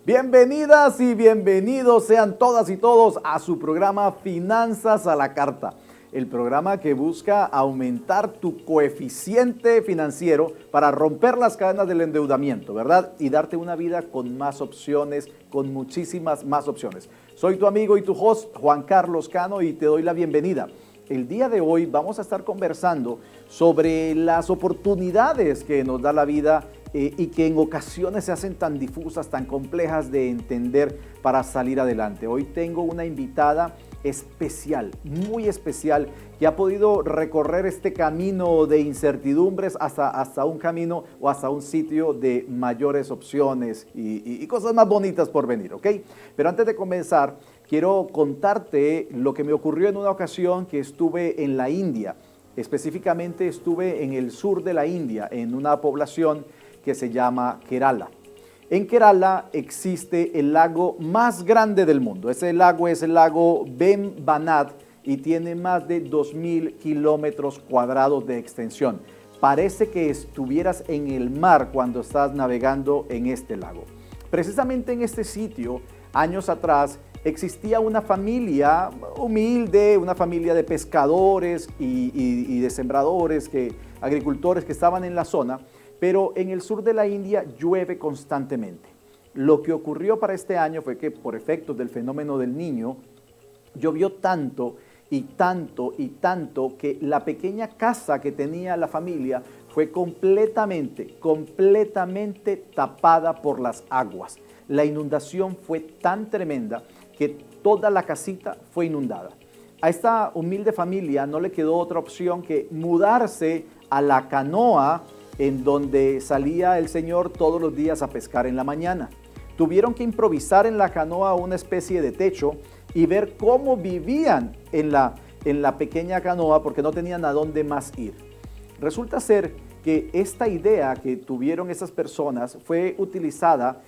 Bienvenidas y bienvenidos sean todas y todos a su programa Finanzas a la Carta, el programa que busca aumentar tu coeficiente financiero para romper las cadenas del endeudamiento, ¿verdad? Y darte una vida con más opciones, con muchísimas más opciones. Soy tu amigo y tu host, Juan Carlos Cano, y te doy la bienvenida. El día de hoy vamos a estar conversando sobre las oportunidades que nos da la vida y que en ocasiones se hacen tan difusas, tan complejas de entender para salir adelante. Hoy tengo una invitada especial, muy especial, que ha podido recorrer este camino de incertidumbres hasta un camino o hasta un sitio de mayores opciones y cosas más bonitas por venir, ¿ok? Pero antes de comenzar, quiero contarte lo que me ocurrió en una ocasión que estuve en la India. Específicamente estuve en el sur de la India, en una población que se llama Kerala. En Kerala existe el lago más grande del mundo. Ese lago es el lago Vembanad y tiene más de 2.000 kilómetros cuadrados de extensión. Parece que estuvieras en el mar cuando estás navegando en este lago. Precisamente en este sitio, años atrás, existía una familia humilde, una familia de pescadores y de sembradores, agricultores que estaban en la zona. Pero en el sur de la India llueve constantemente. Lo que ocurrió para este año fue que por efectos del fenómeno del Niño, llovió tanto y tanto y tanto que la pequeña casa que tenía la familia fue completamente tapada por las aguas. La inundación fue tan tremenda que toda la casita fue inundada. A esta humilde familia no le quedó otra opción que mudarse a la canoa en donde salía el señor todos los días a pescar en la mañana. Tuvieron que improvisar en la canoa una especie de techo y ver cómo vivían en la pequeña canoa porque no tenían a dónde más ir. Resulta ser que esta idea que tuvieron esas personas fue utilizada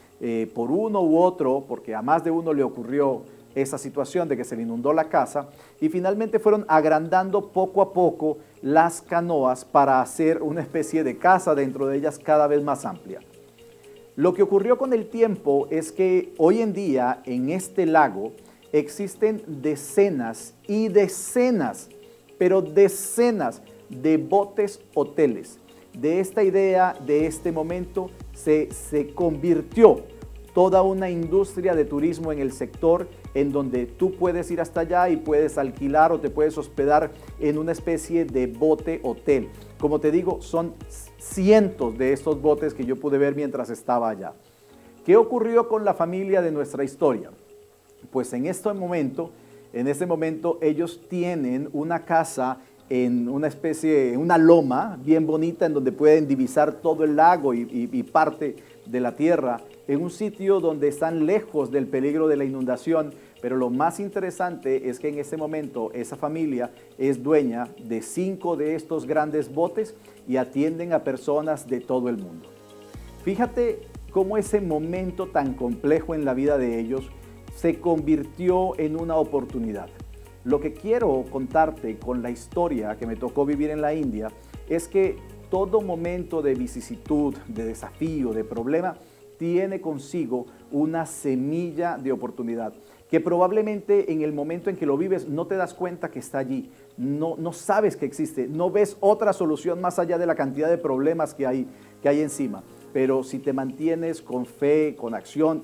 por uno u otro, porque a más de uno le ocurrió esa situación de que se le inundó la casa, y finalmente fueron agrandando poco a poco las canoas para hacer una especie de casa dentro de ellas cada vez más amplia. Lo que ocurrió con el tiempo es que hoy en día en este lago existen decenas y decenas, pero decenas de botes hoteles. De esta idea, de este momento, se convirtió toda una industria de turismo en el sector en donde tú puedes ir hasta allá y puedes alquilar o te puedes hospedar en una especie de bote hotel. Como te digo, son cientos de estos botes que yo pude ver mientras estaba allá. ¿Qué ocurrió con la familia de nuestra historia? Pues en este momento ellos tienen una casa en una loma bien bonita en donde pueden divisar todo el lago y parte de la tierra, en un sitio donde están lejos del peligro de la inundación. Pero lo más interesante es que en este momento esa familia es dueña de 5 de estos grandes botes y atienden a personas de todo el mundo. Fíjate cómo ese momento tan complejo en la vida de ellos se convirtió en una oportunidad. Lo que quiero contarte con la historia que me tocó vivir en la India es que todo momento de vicisitud, de desafío, de problema, tiene consigo una semilla de oportunidad que probablemente en el momento en que lo vives no te das cuenta que está allí, no sabes que existe, no ves otra solución más allá de la cantidad de problemas que hay encima. Pero si te mantienes con fe, con acción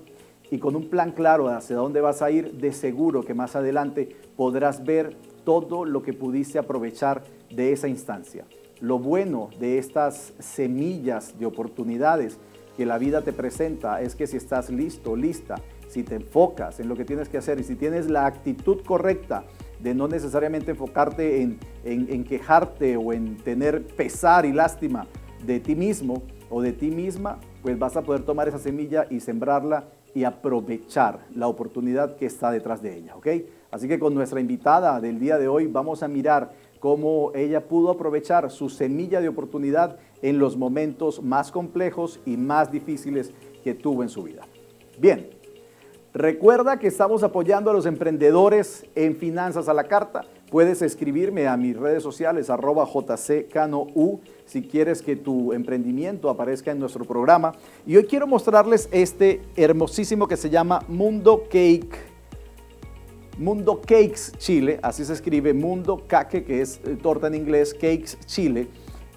y con un plan claro hacia dónde vas a ir, de seguro que más adelante podrás ver todo lo que pudiste aprovechar de esa instancia. Lo bueno de estas semillas de oportunidades que la vida te presenta es que si estás listo, lista, si te enfocas en lo que tienes que hacer y si tienes la actitud correcta de no necesariamente enfocarte en quejarte o en tener pesar y lástima de ti mismo o de ti misma, pues vas a poder tomar esa semilla y sembrarla y aprovechar la oportunidad que está detrás de ella, ¿ok? Así que con nuestra invitada del día de hoy vamos a mirar cómo ella pudo aprovechar su semilla de oportunidad en los momentos más complejos y más difíciles que tuvo en su vida. Bien, recuerda que estamos apoyando a los emprendedores en Finanzas a la Carta Puedes escribirme a mis redes sociales, @jccanoU, si quieres que tu emprendimiento aparezca en nuestro programa. Y hoy quiero mostrarles este hermosísimo que se llama Mundo Cakes Chile, así se escribe, Mundo Cake, que es torta en inglés, Cakes Chile.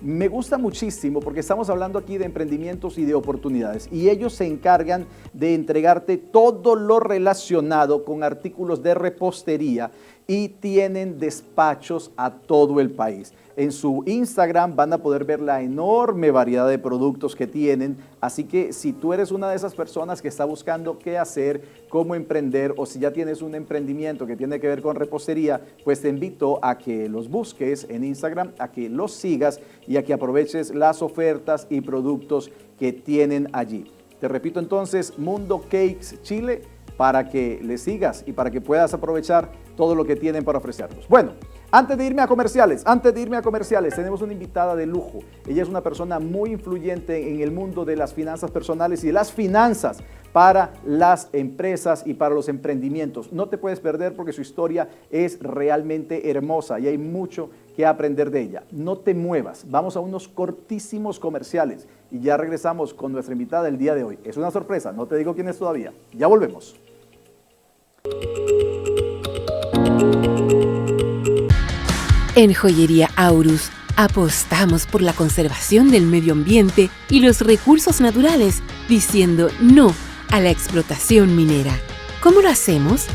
Me gusta muchísimo porque estamos hablando aquí de emprendimientos y de oportunidades, y ellos se encargan de entregarte todo lo relacionado con artículos de repostería y tienen despachos a todo el país. En su Instagram van a poder ver la enorme variedad de productos que tienen, así que si tú eres una de esas personas que está buscando qué hacer, cómo emprender, o si ya tienes un emprendimiento que tiene que ver con repostería, pues te invito a que los busques en Instagram, a que los sigas y a que aproveches las ofertas y productos que tienen allí. Te repito entonces, Mundo Cakes Chile, para que le sigas y para que puedas aprovechar todo lo que tienen para ofrecernos. Bueno, antes de irme a comerciales, tenemos una invitada de lujo. Ella es una persona muy influyente en el mundo de las finanzas personales y de las finanzas para las empresas y para los emprendimientos. No te puedes perder porque su historia es realmente hermosa y hay mucho que aprender de ella. No te muevas, vamos a unos cortísimos comerciales y ya regresamos con nuestra invitada del día de hoy. Es una sorpresa, no te digo quién es todavía. Ya volvemos. En Joyería Aurus apostamos por la conservación del medio ambiente y los recursos naturales, diciendo no a la explotación minera. ¿Cómo lo hacemos?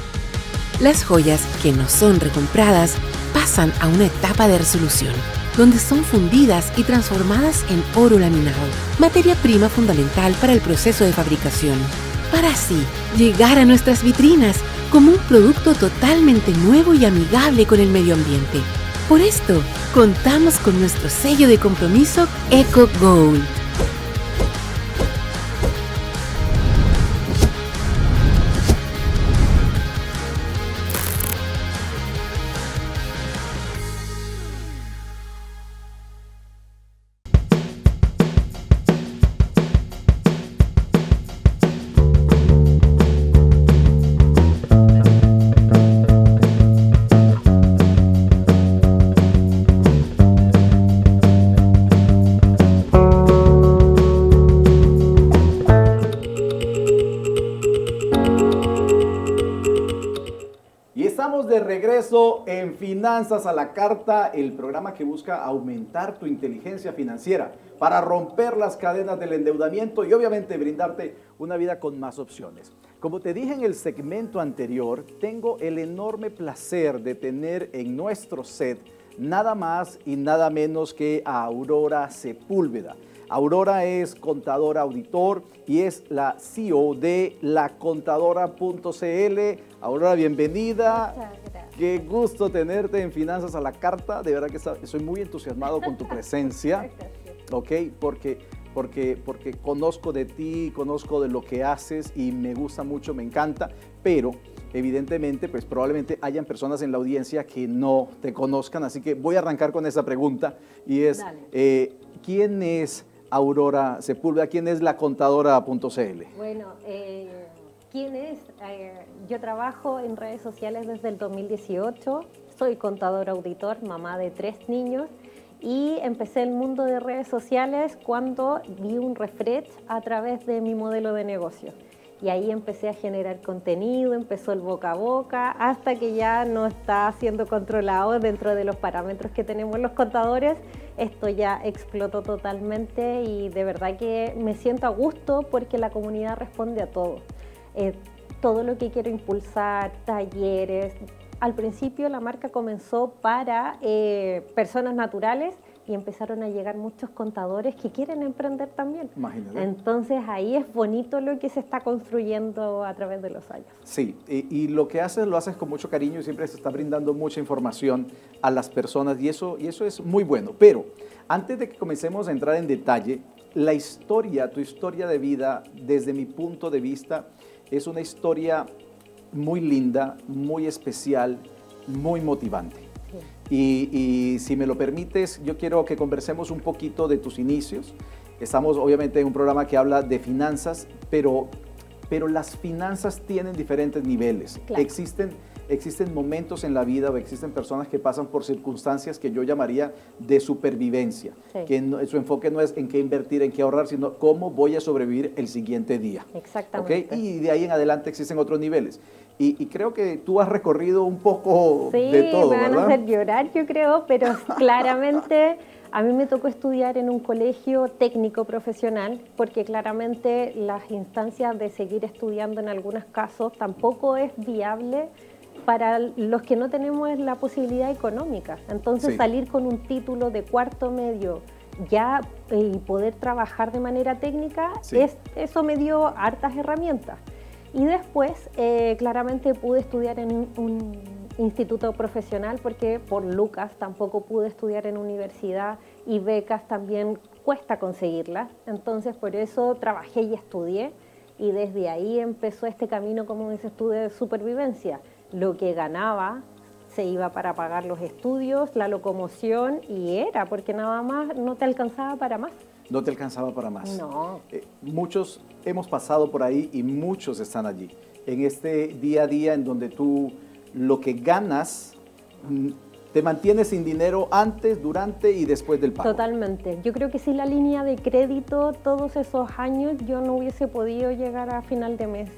Las joyas que no son recompradas pasan a una etapa de resolución, donde son fundidas y transformadas en oro laminado, materia prima fundamental para el proceso de fabricación, para así llegar a nuestras vitrinas como un producto totalmente nuevo y amigable con el medio ambiente. Por esto, contamos con nuestro sello de compromiso Eco Gold. De regreso en Finanzas a la Carta, el programa que busca aumentar tu inteligencia financiera para romper las cadenas del endeudamiento y obviamente brindarte una vida con más opciones. Como te dije en el segmento anterior, tengo el enorme placer de tener en nuestro set nada más y nada menos que a Aurora Sepúlveda. Aurora es contadora auditor y es la CEO de lacontadora.cl. Aurora, bienvenida. Muchas gracias. Qué gusto tenerte en Finanzas a la Carta. De verdad que estoy muy entusiasmado con tu presencia. ¿Ok? Porque conozco de ti, conozco de lo que haces y me gusta mucho, me encanta, pero evidentemente pues probablemente hayan personas en la audiencia que no te conozcan, así que voy a arrancar con esa pregunta y es, ¿quién es Aurora Sepúlveda? ¿Quién es lacontadora.cl? Bueno, ¿quién es? Yo trabajo en redes sociales desde el 2018, soy contadora auditor, mamá de 3 niños y empecé el mundo de redes sociales cuando vi un refresh a través de mi modelo de negocio. Y ahí empecé a generar contenido, empezó el boca a boca, hasta que ya no está siendo controlado dentro de los parámetros que tenemos los contadores. Esto ya explotó totalmente y de verdad que me siento a gusto porque la comunidad responde a todo. Todo lo que quiero impulsar, talleres. Al principio la marca comenzó para personas naturales y empezaron a llegar muchos contadores que quieren emprender también. Imagínate. Entonces ahí es bonito lo que se está construyendo a través de los años. Sí, y lo que haces lo haces con mucho cariño y siempre se está brindando mucha información a las personas y eso es muy bueno. Pero antes de que comencemos a entrar en detalle, tu historia de vida, desde mi punto de vista, es una historia muy linda, muy especial, muy motivante. Y si me lo permites, yo quiero que conversemos un poquito de tus inicios. Estamos obviamente en un programa que habla de finanzas, pero las finanzas tienen diferentes niveles. Claro. Existen existen momentos en la vida o existen personas que pasan por circunstancias que yo llamaría de supervivencia, que su enfoque no es en qué invertir, en qué ahorrar, sino cómo voy a sobrevivir el siguiente día. Exactamente. ¿Okay? Y de ahí en adelante existen otros niveles. Y creo que tú has recorrido un poco de todo, ¿verdad? Sí, me van a hacer llorar, yo creo, pero claramente a mí me tocó estudiar en un colegio técnico profesional, porque claramente las instancias de seguir estudiando en algunos casos tampoco es viable para los que no tenemos la posibilidad económica. Entonces, salir con un título de cuarto medio ya y poder trabajar de manera técnica, eso me dio hartas herramientas. Y después, claramente pude estudiar en un instituto profesional, porque por lucas tampoco pude estudiar en universidad, y becas también cuesta conseguirlas. Entonces, por eso trabajé y estudié, y desde ahí empezó este camino, como dices tú, de supervivencia. Lo que ganaba se iba para pagar los estudios, la locomoción, y era, porque nada más no te alcanzaba para más. No te alcanzaba para más. No. Muchos hemos pasado por ahí y muchos están allí. En este día a día en donde tú lo que ganas te mantienes sin dinero antes, durante y después del pago. Totalmente. Yo creo que sin la línea de crédito, todos esos años, yo no hubiese podido llegar a final de mes,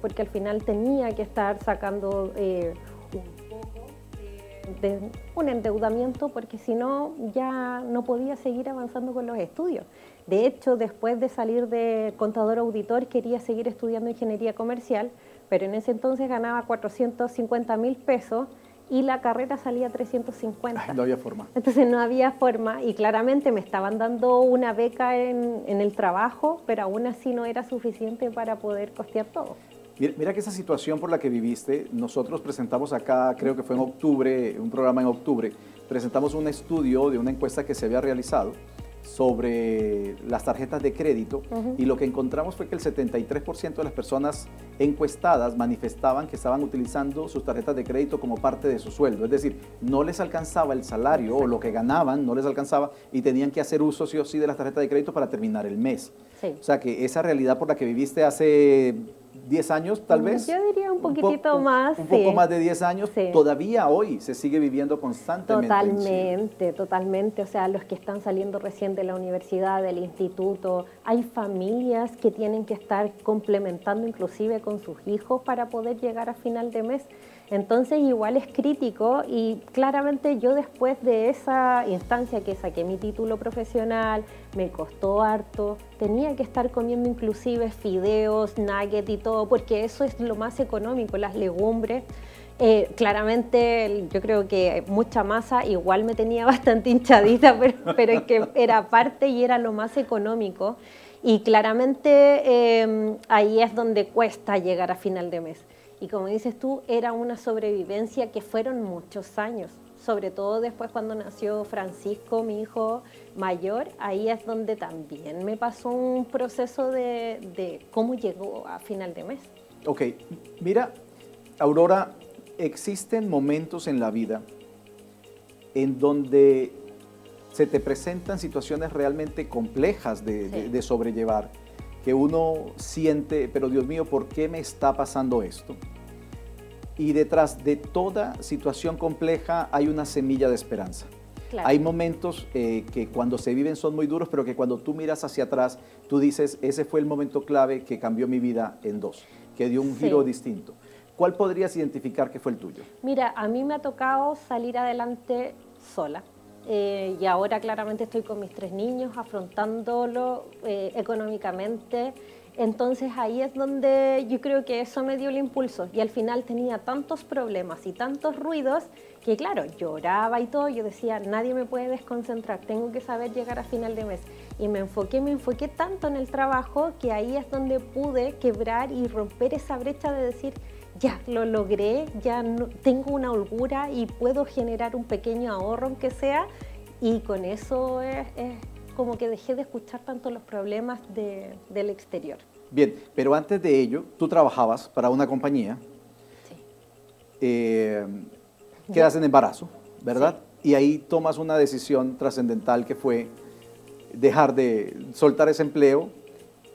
porque al final tenía que estar sacando un poco de un endeudamiento, porque si no, ya no podía seguir avanzando con los estudios. De hecho, después de salir de contador auditor, quería seguir estudiando ingeniería comercial, pero en ese entonces ganaba 450.000 pesos y la carrera salía 350. Ay, no había forma. Entonces no había forma, y claramente me estaban dando una beca en el trabajo, pero aún así no era suficiente para poder costear todo. Mira que esa situación por la que viviste, nosotros presentamos acá, creo que fue en octubre, un programa en octubre, presentamos un estudio de una encuesta que se había realizado sobre las tarjetas de crédito, y lo que encontramos fue que el 73% de las personas encuestadas manifestaban que estaban utilizando sus tarjetas de crédito como parte de su sueldo, es decir, no les alcanzaba el salario o lo que ganaban, no les alcanzaba y tenían que hacer uso sí o sí de las tarjetas de crédito para terminar el mes. Sí. O sea que esa realidad por la que viviste hace 10 años tal vez. Yo diría un poquitito más. Un poco más de 10 años, todavía hoy se sigue viviendo constantemente. Totalmente, totalmente. O sea, los que están saliendo recién de la universidad, del instituto, hay familias que tienen que estar complementando inclusive con sus hijos para poder llegar a final de mes. Entonces igual es crítico, y claramente yo después de esa instancia que saqué mi título profesional, me costó harto, tenía que estar comiendo inclusive fideos, nuggets y todo, porque eso es lo más económico, las legumbres. Claramente yo creo que mucha masa igual me tenía bastante hinchadita, pero es que era parte y era lo más económico, y claramente ahí es donde cuesta llegar a final de mes. Y como dices tú, era una sobrevivencia que fueron muchos años, sobre todo después cuando nació Francisco, mi hijo mayor, ahí es donde también me pasó un proceso de cómo llegó a final de mes. Ok, mira, Aurora, existen momentos en la vida en donde se te presentan situaciones realmente complejas de sobrellevar, que uno siente, pero Dios mío, ¿por qué me está pasando esto? Y detrás de toda situación compleja hay una semilla de esperanza. Claro. Hay momentos que cuando se viven son muy duros, pero que cuando tú miras hacia atrás, tú dices, ese fue el momento clave que cambió mi vida en dos, que dio un giro distinto. ¿Cuál podrías identificar que fue el tuyo? Mira, a mí me ha tocado salir adelante sola. Y ahora claramente estoy con mis 3 niños afrontándolo económicamente. Entonces ahí es donde yo creo que eso me dio el impulso, y al final tenía tantos problemas y tantos ruidos que claro, lloraba y todo, yo decía, nadie me puede desconcentrar, tengo que saber llegar a final de mes, y me enfoqué tanto en el trabajo que ahí es donde pude quebrar y romper esa brecha de decir, ya lo logré, ya no, tengo una holgura y puedo generar un pequeño ahorro aunque sea, y con eso es como que dejé de escuchar tanto los problemas del exterior. Bien, pero antes de ello, tú trabajabas para una compañía, quedas en embarazo, ¿verdad? Sí. Y ahí tomas una decisión trascendental que fue dejar de soltar ese empleo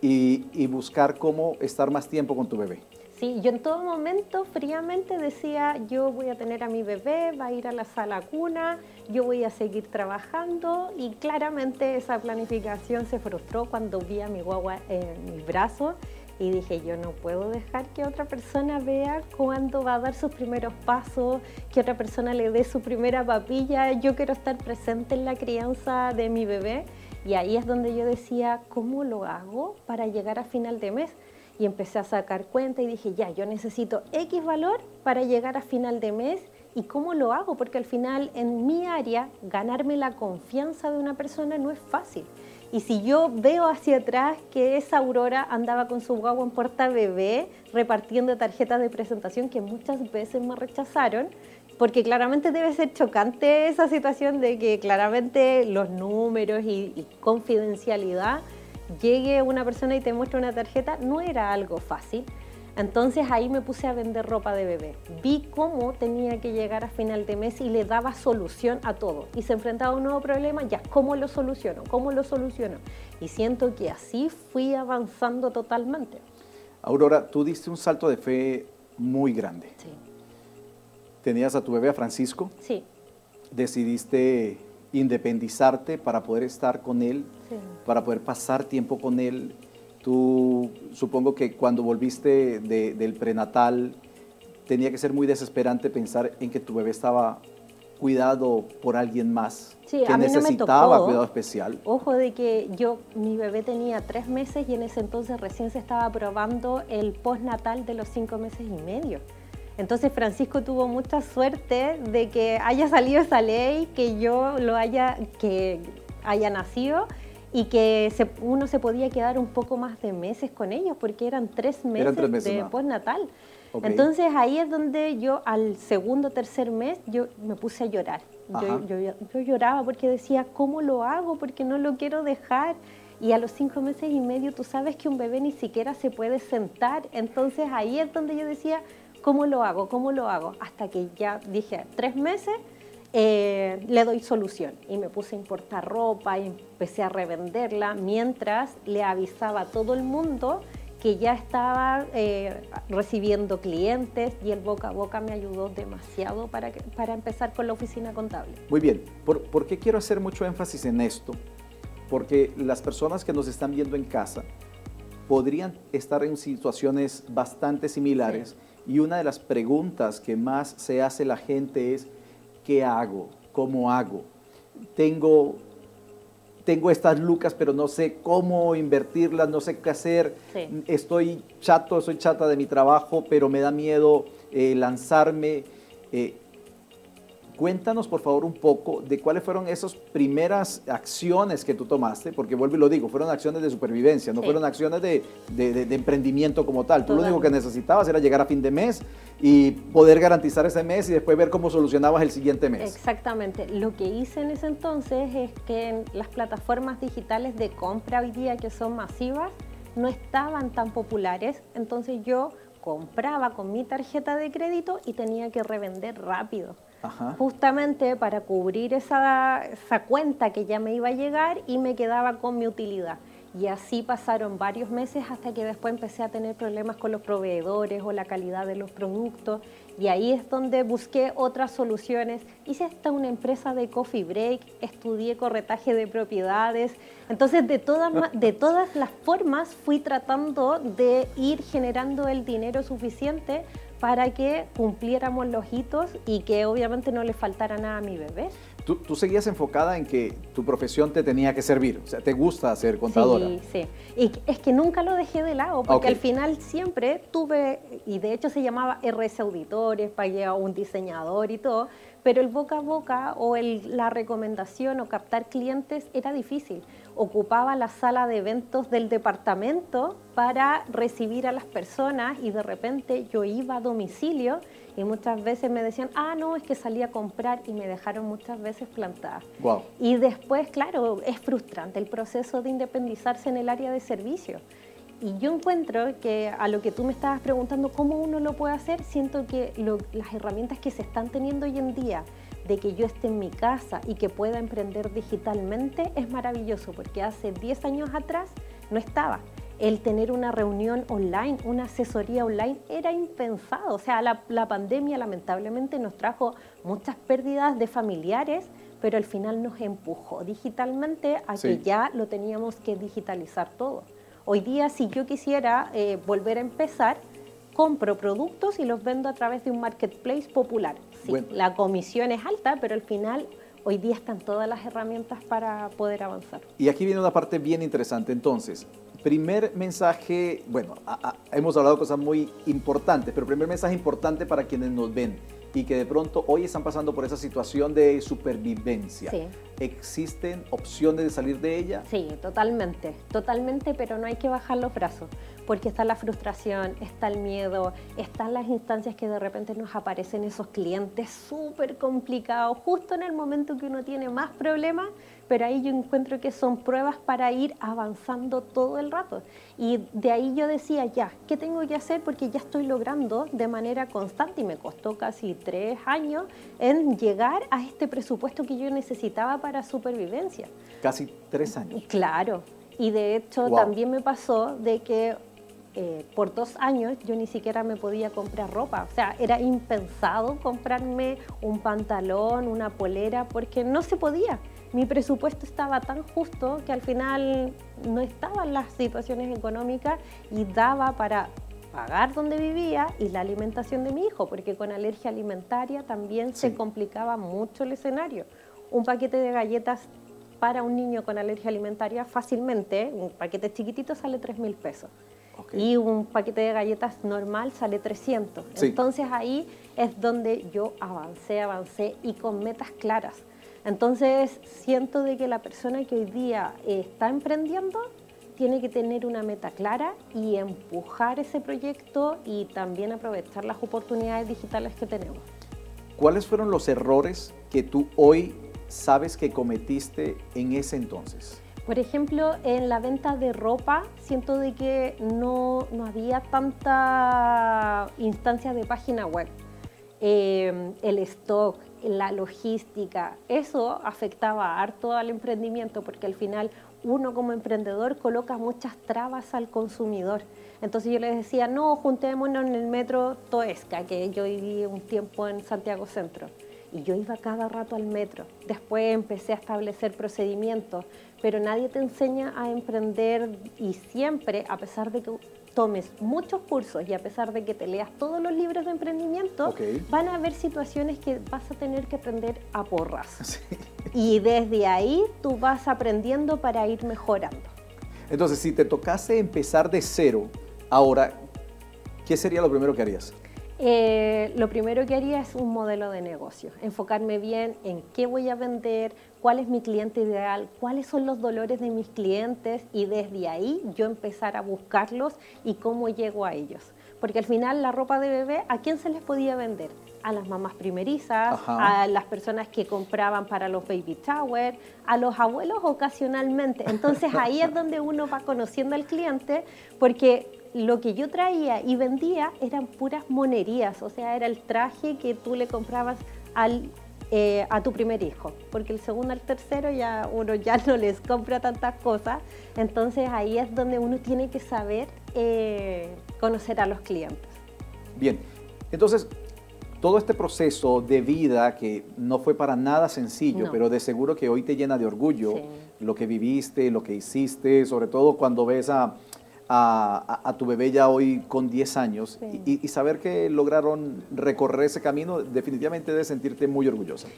y buscar cómo estar más tiempo con tu bebé. Sí, yo en todo momento fríamente decía, yo voy a tener a mi bebé, va a ir a la sala cuna, yo voy a seguir trabajando, y claramente esa planificación se frustró cuando vi a mi guagua en mis brazos y dije, yo no puedo dejar que otra persona vea cuándo va a dar sus primeros pasos, que otra persona le dé su primera papilla. Yo quiero estar presente en la crianza de mi bebé, y ahí es donde yo decía, ¿cómo lo hago para llegar a final de mes? Y empecé a sacar cuenta y dije, ya, yo necesito X valor para llegar a final de mes. ¿Y cómo lo hago? Porque al final, en mi área, ganarme la confianza de una persona no es fácil. Y si yo veo hacia atrás que esa Aurora andaba con su guagua en puerta bebé, repartiendo tarjetas de presentación que muchas veces me rechazaron, porque claramente debe ser chocante esa situación de que claramente los números y confidencialidad, llegue una persona y te muestre una tarjeta, no era algo fácil. Entonces ahí me puse a vender ropa de bebé. Vi cómo tenía que llegar a final de mes y le daba solución a todo. Y se enfrentaba a un nuevo problema, ya, ¿cómo lo soluciono? ¿Cómo lo soluciono? Y siento que así fui avanzando totalmente. Aurora, tú diste un salto de fe muy grande. Sí. Tenías a tu bebé, a Francisco. Sí. Decidiste independizarte para poder estar con él, Sí. para poder pasar tiempo con él. Tú, supongo que cuando volviste del prenatal, tenía que ser muy desesperante pensar en que tu bebé estaba cuidado por alguien más, Sí, que a mí no me necesitaba tocó. cuidado especial. Ojo de que mi bebé tenía 3 meses y en ese entonces recién se estaba aprobando el postnatal de los 5 meses y medio. Entonces Francisco tuvo mucha suerte de que haya salido esa ley, que que haya nacido, y que uno se podía quedar un poco más de meses con ellos, porque eran 3 meses de postnatal. Okay. Entonces ahí es donde yo al segundo, tercer mes, yo me puse a llorar. Yo lloraba porque decía, ¿cómo lo hago? Porque no lo quiero dejar. Y a los 5 meses y medio tú sabes que un bebé ni siquiera se puede sentar. Entonces ahí es donde yo decía, ¿cómo lo hago? ¿Cómo lo hago? Hasta que ya dije, 3 meses, le doy solución. Y me puse a importar ropa y empecé a revenderla mientras le avisaba a todo el mundo que ya estaba recibiendo clientes, y el boca a boca me ayudó demasiado para empezar con la oficina contable. Muy bien. ¿Por qué quiero hacer mucho énfasis en esto? Porque las personas que nos están viendo en casa podrían estar en situaciones bastante similares, sí. Y una de las preguntas que más se hace la gente es, ¿qué hago? ¿Cómo hago? Tengo estas lucas, pero no sé cómo invertirlas, no sé qué hacer. Sí. Soy chata de mi trabajo, pero me da miedo lanzarme. Cuéntanos, por favor, un poco de cuáles fueron esas primeras acciones que tú tomaste, porque vuelvo y lo digo, fueron acciones de supervivencia, no fueron acciones de emprendimiento como tal. Tú lo único que necesitabas era llegar a fin de mes y poder garantizar ese mes y después ver cómo solucionabas el siguiente mes. Exactamente. Lo que hice en ese entonces es que en las plataformas digitales de compra hoy día, que son masivas, no estaban tan populares, entonces yo compraba con mi tarjeta de crédito y tenía que revender rápido. Ajá. Justamente para cubrir esa cuenta que ya me iba a llegar, y me quedaba con mi utilidad. Y así pasaron varios meses hasta que después empecé a tener problemas con los proveedores o la calidad de los productos, y ahí es donde busqué otras soluciones. Hice hasta una empresa de coffee break, estudié corretaje de propiedades. Entonces de todas las formas fui tratando de ir generando el dinero suficiente para que cumpliéramos los hitos y que obviamente no le faltara nada a mi bebé. Tú seguías enfocada en que tu profesión te tenía que servir, o sea, te gusta ser contadora. Sí. Y es que nunca lo dejé de lado, porque al final siempre tuve, y de hecho se llamaba RS Auditores, pagué a un diseñador y todo, pero el boca a boca o la recomendación o captar clientes era difícil. Ocupaba la sala de eventos del departamento para recibir a las personas, y de repente yo iba a domicilio y muchas veces me decían, no, es que salí a comprar, y me dejaron muchas veces plantada. Wow. Y después, claro, es frustrante el proceso de independizarse en el área de servicio. Y yo encuentro que a lo que tú me estabas preguntando, ¿cómo uno lo puede hacer? Siento que las herramientas que se están teniendo hoy en día, de que yo esté en mi casa y que pueda emprender digitalmente, es maravilloso, porque hace 10 años atrás no estaba. el tener una reunión online, una asesoría online, era impensado. O sea, la pandemia lamentablemente nos trajo muchas pérdidas de familiares, pero al final nos empujó digitalmente a que ya lo teníamos que digitalizar todo. Hoy día, si yo quisiera volver a empezar, compro productos y los vendo a través de un marketplace popular. Sí, bueno, la comisión es alta, pero al final hoy día están todas las herramientas para poder avanzar. Y aquí viene una parte bien interesante. Entonces, primer mensaje, bueno, hemos hablado de cosas muy importantes, pero primer mensaje importante para quienes nos ven y que de pronto hoy están pasando por esa situación de supervivencia. Sí. ¿Existen opciones de salir de ella? Sí, totalmente, pero no hay que bajar los brazos, porque está la frustración, está el miedo, están las instancias que de repente nos aparecen esos clientes súper complicados, justo en el momento que uno tiene más problemas, pero ahí yo encuentro que son pruebas para ir avanzando todo el rato. Y de ahí yo decía, ya, ¿qué tengo que hacer? Porque ya estoy logrando de manera constante, y me costó casi 3 años, en llegar a este presupuesto que yo necesitaba para supervivencia. Casi 3 años. Claro, y de hecho también me pasó de que por 2 años yo ni siquiera me podía comprar ropa. O sea, era impensado comprarme un pantalón, una polera, porque no se podía. Mi presupuesto estaba tan justo que al final no estaban las situaciones económicas y daba para pagar donde vivía y la alimentación de mi hijo, porque con alergia alimentaria también se complicaba mucho el escenario. Un paquete de galletas para un niño con alergia alimentaria fácilmente, un paquete chiquitito sale 3.000 pesos. Y un paquete de galletas normal sale 300. Entonces ahí es donde yo avancé y con metas claras. Entonces siento de que la persona que hoy día está emprendiendo tiene que tener una meta clara y empujar ese proyecto y también aprovechar las oportunidades digitales que tenemos. ¿Cuáles fueron los errores que tú hoy sabes que cometiste en ese entonces? Por ejemplo, en la venta de ropa, siento de que no había tanta instancia de página web. El stock, la logística, eso afectaba harto al emprendimiento, porque al final uno como emprendedor coloca muchas trabas al consumidor. Entonces yo les decía, no, juntémonos en el metro Toesca, que yo viví un tiempo en Santiago Centro. Y yo iba cada rato al metro. Después empecé a establecer procedimientos, pero nadie te enseña a emprender y siempre, a pesar de que tomes muchos cursos y a pesar de que te leas todos los libros de emprendimiento, van a haber situaciones que vas a tener que aprender a porras. Sí. Y desde ahí tú vas aprendiendo para ir mejorando. Entonces, si te tocase empezar de cero, ahora, ¿qué sería lo primero que harías? Lo primero que haría es un modelo de negocio, enfocarme bien en qué voy a vender, cuál es mi cliente ideal, cuáles son los dolores de mis clientes y desde ahí yo empezar a buscarlos y cómo llego a ellos. Porque al final la ropa de bebé, ¿a quién se les podía vender? A las mamás primerizas, a las personas que compraban para los baby shower, a los abuelos ocasionalmente. Entonces ahí es donde uno va conociendo al cliente, porque lo que yo traía y vendía eran puras monerías, o sea, era el traje que tú le comprabas a tu primer hijo, porque el segundo al tercero ya uno ya no les compra tantas cosas, entonces ahí es donde uno tiene que saber conocer a los clientes. Bien, entonces todo este proceso de vida que no fue para nada sencillo, pero de seguro que hoy te llena de orgullo lo que viviste, lo que hiciste, sobre todo cuando ves a tu bebé ya hoy con 10 años y saber que lograron recorrer ese camino, definitivamente debes sentirte muy orgullosa.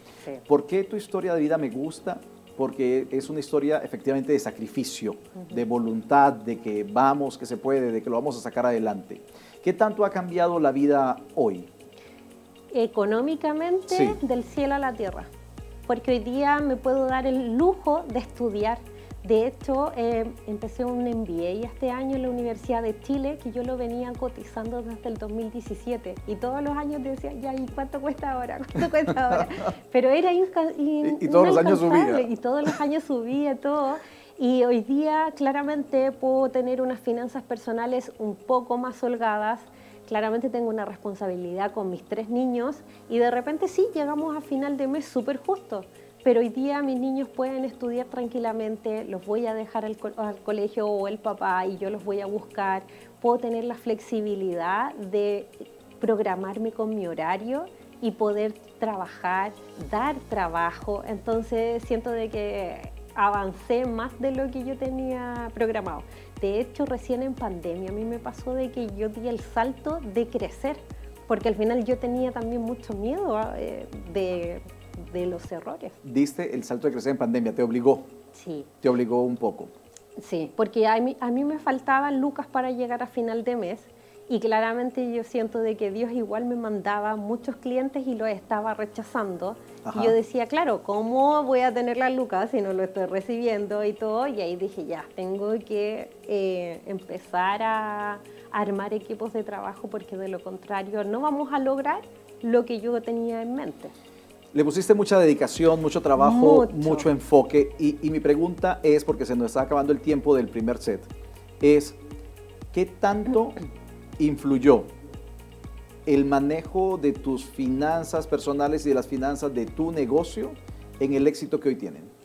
¿Por qué tu historia de vida me gusta? Porque es una historia efectivamente de sacrificio, de voluntad, de que vamos, que se puede, de que lo vamos a sacar adelante. ¿Qué tanto ha cambiado la vida hoy? Económicamente, del cielo a la tierra, porque hoy día me puedo dar el lujo de estudiar. De hecho, empecé un MBA este año en la Universidad de Chile, que yo lo venía cotizando desde el 2017. Y todos los años decía, ya, ¿y cuánto cuesta ahora? ¿Cuánto cuesta ahora? Pero era y todos los años subía. Y todos los años subía todo. Y hoy día claramente puedo tener unas finanzas personales un poco más holgadas. Claramente tengo una responsabilidad con mis 3 niños y de repente sí, llegamos a final de mes súper justo. pero hoy día mis niños pueden estudiar tranquilamente, los voy a dejar al colegio o el papá y yo los voy a buscar, puedo tener la flexibilidad de programarme con mi horario y poder trabajar, dar trabajo. Entonces siento de que avancé más de lo que yo tenía programado. De hecho, recién en pandemia a mí me pasó de que yo di el salto de crecer, porque al final yo tenía también mucho miedo de los errores. Diste el salto de crecer en pandemia, ¿te obligó? Sí. ¿Te obligó un poco? Sí, porque a mí me faltaban lucas para llegar a final de mes. Y claramente yo siento de que Dios igual me mandaba muchos clientes y los estaba rechazando. Ajá. Y yo decía, claro, ¿cómo voy a tener las lucas si no lo estoy recibiendo y todo? Y ahí dije, ya, tengo que empezar a armar equipos de trabajo porque de lo contrario no vamos a lograr lo que yo tenía en mente. Le pusiste mucha dedicación, mucho trabajo, mucho enfoque. Y mi pregunta es, porque se nos está acabando el tiempo del primer set, es, ¿qué tanto influyó el manejo de tus finanzas personales y de las finanzas de tu negocio en el éxito que hoy tienen?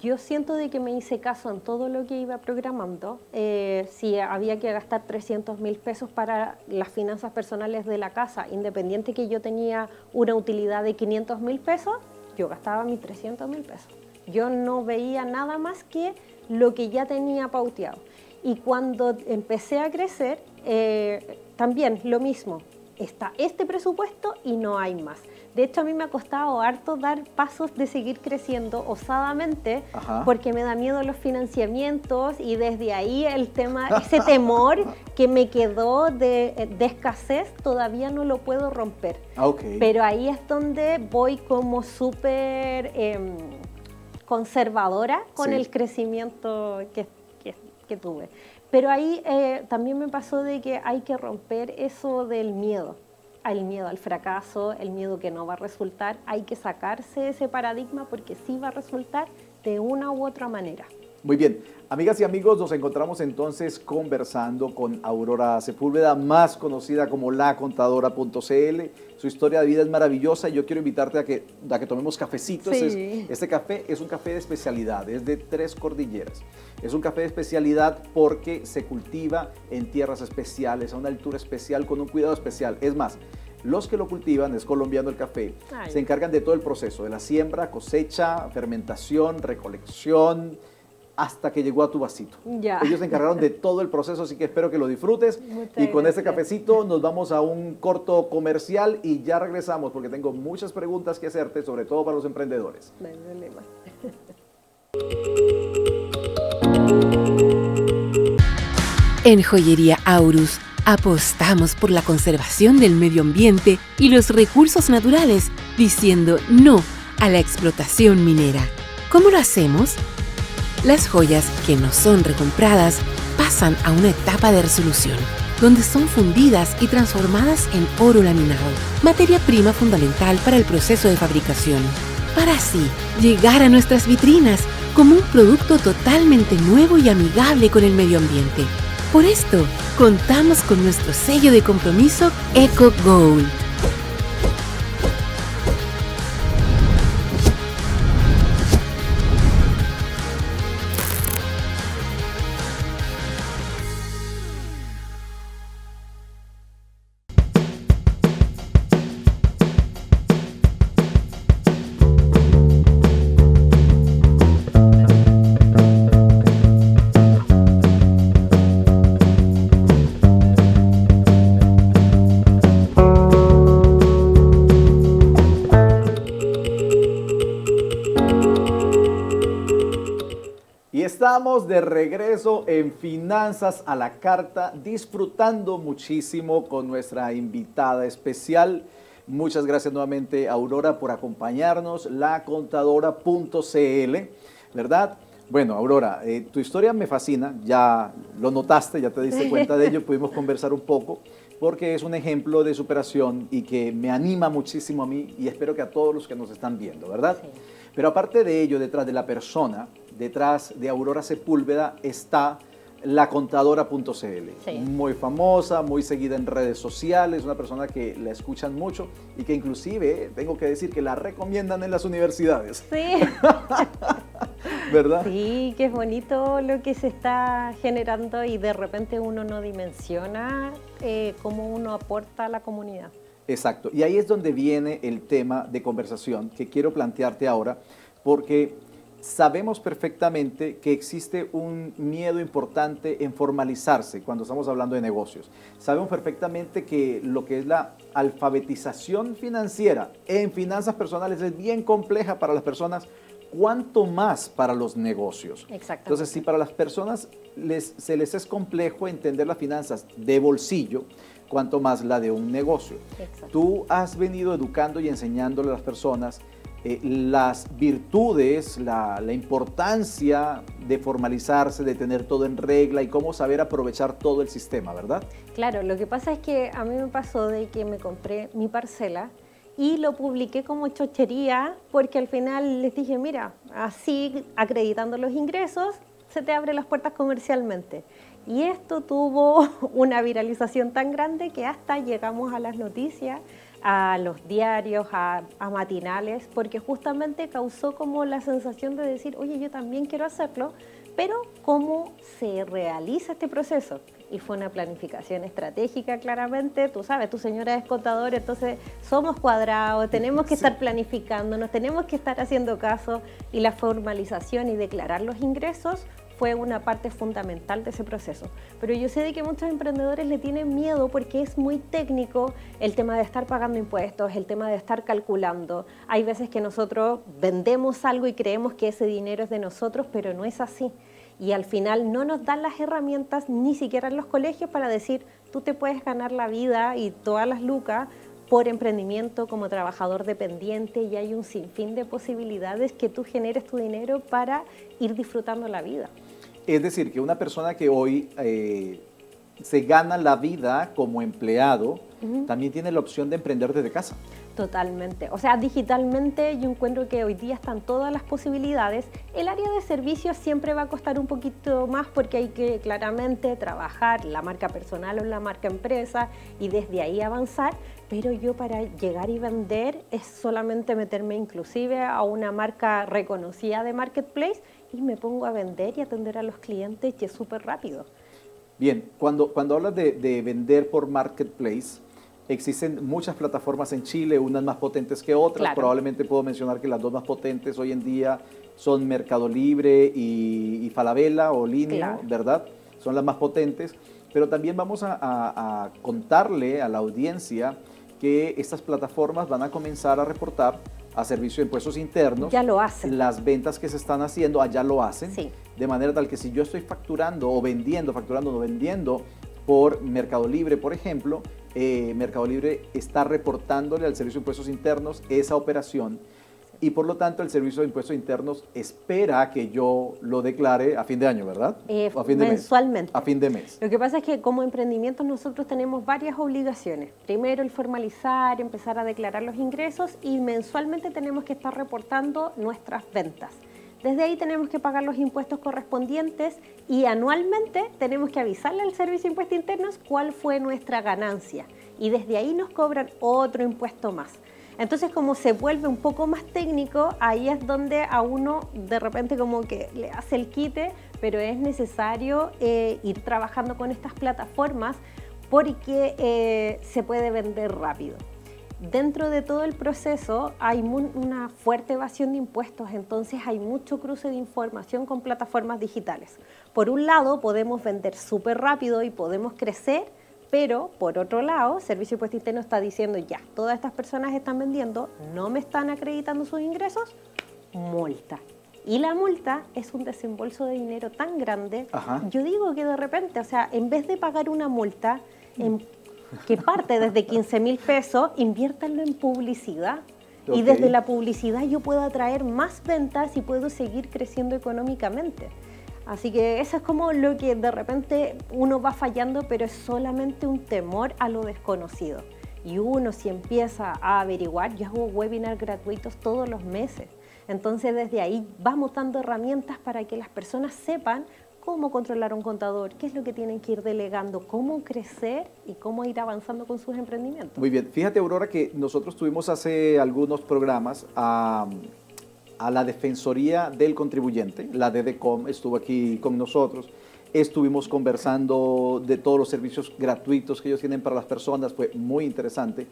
Yo siento de que me hice caso en todo lo que iba programando. Si había que gastar 300.000 pesos para las finanzas personales de la casa, independiente que yo tenía una utilidad de 500.000 pesos, yo gastaba mis 300.000 pesos. Yo no veía nada más que lo que ya tenía pauteado. Y cuando empecé a crecer, también lo mismo, está este presupuesto y no hay más. De hecho, a mí me ha costado harto dar pasos de seguir creciendo osadamente. Ajá. Porque me da miedo los financiamientos y desde ahí el tema, ese temor que me quedó de escasez, todavía no lo puedo romper. Okay. Pero ahí es donde voy como súper conservadora con el crecimiento que tuve. Pero ahí también me pasó de que hay que romper eso del miedo. El miedo al fracaso, el miedo que no va a resultar. Hay que sacarse ese paradigma porque sí va a resultar de una u otra manera. Muy bien. Amigas y amigos, nos encontramos entonces conversando con Aurora Sepúlveda, más conocida como lacontadora.cl. Su historia de vida es maravillosa y yo quiero invitarte a que tomemos cafecito. Sí. Este café es un café de especialidad, es de 3 cordilleras. Es un café de especialidad porque se cultiva en tierras especiales, a una altura especial, con un cuidado especial. Es más, los que lo cultivan, es colombiano el café, se encargan de todo el proceso, de la siembra, cosecha, fermentación, recolección, hasta que llegó a tu vasito. Ya. Ellos se encargaron de todo el proceso, así que espero que lo disfrutes. Y con este cafecito nos vamos a un corto comercial y ya regresamos porque tengo muchas preguntas que hacerte, sobre todo para los emprendedores. No hay problema. En Joyería Aurus apostamos por la conservación del medio ambiente y los recursos naturales, diciendo no a la explotación minera. ¿Cómo lo hacemos? Las joyas que no son recompradas pasan a una etapa de resolución, donde son fundidas y transformadas en oro laminado, materia prima fundamental para el proceso de fabricación, para así llegar a nuestras vitrinas como un producto totalmente nuevo y amigable con el medio ambiente. Por esto, contamos con nuestro sello de compromiso Eco Gold. Estamos de regreso en Finanzas a la Carta, disfrutando muchísimo con nuestra invitada especial. Muchas gracias nuevamente, Aurora, por acompañarnos, lacontadora.cl, ¿verdad? Bueno, Aurora, tu historia me fascina, ya lo notaste, ya te diste cuenta de ello, pudimos conversar un poco, porque es un ejemplo de superación y que me anima muchísimo a mí y espero que a todos los que nos están viendo, ¿verdad? Sí. Pero aparte de ello, detrás de la persona, detrás de Aurora Sepúlveda está lacontadora.cl. Sí. Muy famosa, muy seguida en redes sociales, una persona que la escuchan mucho y que inclusive, tengo que decir, que la recomiendan en las universidades. Sí. ¿Verdad? Sí, que es bonito lo que se está generando y de repente uno no dimensiona cómo uno aporta a la comunidad. Exacto. Y ahí es donde viene el tema de conversación que quiero plantearte ahora, porque sabemos perfectamente que existe un miedo importante en formalizarse cuando estamos hablando de negocios. Sabemos perfectamente que lo que es la alfabetización financiera en finanzas personales es bien compleja para las personas, cuanto más para los negocios. Exactamente. Entonces, si para las personas se les es complejo entender las finanzas de bolsillo, cuanto más la de un negocio. Exacto. Tú has venido educando y enseñándole a las personas las virtudes, la importancia de formalizarse, de tener todo en regla y cómo saber aprovechar todo el sistema, ¿verdad? Claro, lo que pasa es que a mí me pasó de que me compré mi parcela y lo publiqué como chochería porque al final les dije, mira, así acreditando los ingresos se te abren las puertas comercialmente. Y esto tuvo una viralización tan grande que hasta llegamos a las noticias, a los diarios, a matinales, porque justamente causó como la sensación de decir, oye, yo también quiero hacerlo, pero ¿cómo se realiza este proceso? Y fue una planificación estratégica, claramente. Tú sabes, tu señora es contadora, entonces somos cuadrados, tenemos que estar planificándonos, tenemos que estar haciendo caso, y la formalización y declarar los ingresos fue una parte fundamental de ese proceso. Pero yo sé de que muchos emprendedores le tienen miedo porque es muy técnico el tema de estar pagando impuestos, el tema de estar calculando. Hay veces que nosotros vendemos algo y creemos que ese dinero es de nosotros, pero no es así. Y al final no nos dan las herramientas, ni siquiera en los colegios, para decir, tú te puedes ganar la vida y todas las lucas por emprendimiento como trabajador dependiente, y hay un sinfín de posibilidades que tú generes tu dinero para ir disfrutando la vida. Es decir, que una persona que hoy se gana la vida como empleado, también tiene la opción de emprender desde casa. Totalmente. O sea, digitalmente yo encuentro que hoy día están todas las posibilidades. El área de servicios siempre va a costar un poquito más porque hay que claramente trabajar la marca personal o la marca empresa y desde ahí avanzar, pero yo para llegar y vender es solamente meterme inclusive a una marca reconocida de Marketplace y me pongo a vender y atender a los clientes, y es súper rápido. Bien, cuando hablas de vender por Marketplace, existen muchas plataformas en Chile, unas más potentes que otras. Claro. Probablemente puedo mencionar que las dos más potentes hoy en día son Mercado Libre y Falabella o Linio, Claro. ¿verdad? Son las más potentes. Pero también vamos a contarle a la audiencia que estas plataformas van a comenzar a reportar a Servicio de Impuestos Internos. Ya lo hacen. Las ventas que se están haciendo, allá lo hacen. Sí. De manera tal que si yo estoy facturando o vendiendo por Mercado Libre, por ejemplo, Mercado Libre está reportándole al Servicio de Impuestos Internos esa operación, y por lo tanto el Servicio de Impuestos Internos espera que yo lo declare a fin de año, ¿verdad? ¿O a fin de mes? Mensualmente. A fin de mes. Lo que pasa es que como emprendimientos nosotros tenemos varias obligaciones. Primero el formalizar, empezar a declarar los ingresos, y mensualmente tenemos que estar reportando nuestras ventas. Desde ahí tenemos que pagar los impuestos correspondientes y anualmente tenemos que avisarle al Servicio de Impuestos Internos cuál fue nuestra ganancia, y desde ahí nos cobran otro impuesto más. Entonces, como se vuelve un poco más técnico, ahí es donde a uno de repente como que le hace el quite, pero es necesario ir trabajando con estas plataformas porque se puede vender rápido. Dentro de todo el proceso hay una fuerte evasión de impuestos, entonces hay mucho cruce de información con plataformas digitales. Por un lado, podemos vender súper rápido y podemos crecer, pero por otro lado, Servicio de Impuestos Internos está diciendo, ya, todas estas personas están vendiendo, no me están acreditando sus ingresos, multa. Y la multa es un desembolso de dinero tan grande. Ajá. Yo digo que de repente, o sea, en vez de pagar una multa que parte desde 15.000 pesos, inviértanlo en publicidad. Y desde la publicidad yo puedo atraer más ventas y puedo seguir creciendo económicamente. Así que eso es como lo que de repente uno va fallando, pero es solamente un temor a lo desconocido. Y uno, si empieza a averiguar, yo hago webinars gratuitos todos los meses. Entonces desde ahí vamos dando herramientas para que las personas sepan cómo controlar a un contador, qué es lo que tienen que ir delegando, cómo crecer y cómo ir avanzando con sus emprendimientos. Muy bien. Fíjate, Aurora, que nosotros tuvimos hace algunos programas a la Defensoría del Contribuyente, la DDCOM estuvo aquí con nosotros. Estuvimos conversando de todos los servicios gratuitos que ellos tienen para las personas, fue muy interesante.